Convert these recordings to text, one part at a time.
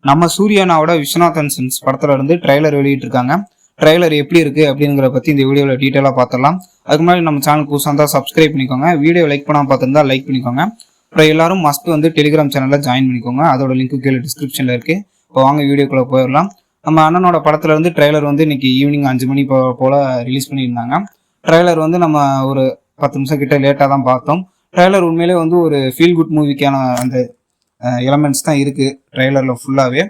நம்ம சூர்யானாவோட விஸ்வநாதன் சின்ஸ் படத்துல இருந்து ட்ரைலர் வெளியிட்டு இருக்காங்க. ட்ரைலர் எப்படி இருக்கு அப்படிங்கிற பத்தி இந்த வீடியோல டீட்டெயிலா பார்த்துடலாம். அதுக்கு முன்னாடி நம்ம சேனல் புதுசா இருந்தா சப்ஸ்கிரைப் பண்ணிக்கோங்க. வீடியோ லைக் பண்ணாம பார்த்திருந்தா லைக் பண்ணிக்கோங்க. அப்புறம் எல்லாரும் மஸ்ட் டெலிகிராம் சேனல்ல ஜாயின் பண்ணிக்கோங்க. அதோட லிங்க் கீழே டிஸ்கிரிப்ஷன்ல இருக்கு. இப்போ வாங்க வீடியோக்குள்ள போயிடலாம். நம்ம அண்ணனோட படத்துல இருந்து ட்ரைலர் இன்னைக்கு ஈவினிங் 5 மணி போல ரிலீஸ் பண்ணியிருந்தாங்க. ட்ரைலர் நம்ம ஒரு 10 நிமிஷம் கிட்ட லேட்டா தான் பார்த்தோம். ட்ரைலர் உண்மையிலே ஒரு ஃபீல் குட் மூவிக்கான அந்த எலமெண்ட்ஸ் தான் இருக்கு ட்ரைலர்ல ஃபுல்லாவே.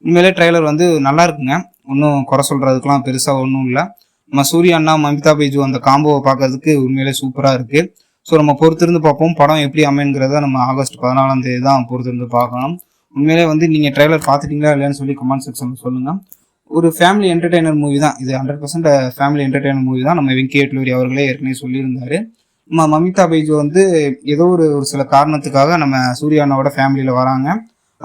உண்மையிலே ட்ரைலர் நல்லா இருக்குங்க. ஒன்றும் குறை சொல்றதுக்கெல்லாம் பெருசா ஒன்றும் இல்லை. நம்ம சூர்யா அண்ணா மமிதா பைஜு அந்த காம்போவை பார்க்கறதுக்கு உண்மையிலே சூப்பரா இருக்கு. ஸோ நம்ம பொறுத்திருந்து பார்ப்போம். படம் எப்படி அமைங்கிறத நம்ம ஆகஸ்ட் 14ஆம் தேதி தான் பொறுத்திருந்து பார்க்கணும். உண்மையிலே நீங்க ட்ரைலர் பார்த்துட்டீங்களா இல்லையான்னு சொல்லி கமெண்ட் செக்ஷன்ல சொல்லுங்க. ஒரு ஃபேமிலி என்டர்டைனர் மூவி தான் இது. 100% ஃபேமிலி என்டர்டைனர் மூவி தான். நம்ம வெங்கி அட்லூரி அவர்களே ஏற்கனவே சொல்லியிருந்தாரு. நம்ம மமிதா பைஜு ஏதோ ஒரு சில காரணத்துக்காக நம்ம சூர்யானாவோட ஃபேமிலியில வராங்க.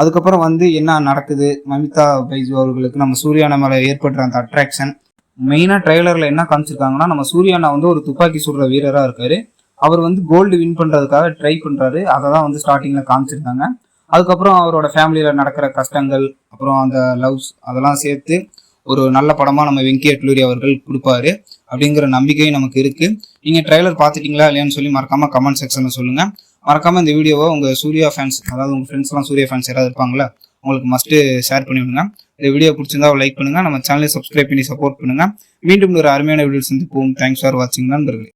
அதுக்கப்புறம் என்ன நடக்குது, மமிதா பைஜு அவர்களுக்கு நம்ம சூர்யானா மேல ஏற்படுற அந்த அட்ராக்ஷன். மெயினா ட்ரைலர்ல என்ன காமிச்சிருக்காங்கன்னா, நம்ம சூர்யானா ஒரு துப்பாக்கி சுடுற வீரரா இருக்காரு. அவர் கோல்டு வின் பண்றதுக்காக ட்ரை பண்றாரு. அதை தான் ஸ்டார்டிங்ல காமிச்சிருக்காங்க. அதுக்கப்புறம் அவரோட ஃபேமிலியில நடக்கிற கஷ்டங்கள், அப்புறம் அந்த லவ்ஸ் அதெல்லாம் சேர்த்து ஒரு நல்ல படமா நம்ம வெங்கி அட்லூரி அவர்கள் கொடுப்பாரு அப்படிங்கிற நம்பிக்கையும் நமக்கு இருக்கு. நீங்க ட்ரைலர் பார்த்துட்டீங்களா இல்லையான்னு சொல்லி மறக்காம கமெண்ட் செக்ஷன்ல சொல்லுங்க. மறக்காம இந்த வீடியோவை உங்க சூர்யா ஃபேன்ஸ், அதாவது உங்க ஃப்ரெண்ட்ஸ் எல்லாம் சூர்யா ஃபேன்ஸ் யாராவது இருப்பாங்களா, உங்களுக்கு மஸ்ட் ஷேர் பண்ணி விடுங்க. இந்த வீடியோ பிடிச்சிருந்தா லைக் பண்ணுங்க. நம்ம சேனலை சப்ஸ்கிரைப் பண்ணி சப்போர்ட் பண்ணுங்க. மீண்டும் ஒரு அருமையான வீடியோ சந்திப்போம். தேங்க்ஸ் ஃபார் வாட்சிங் நண்பர்களே.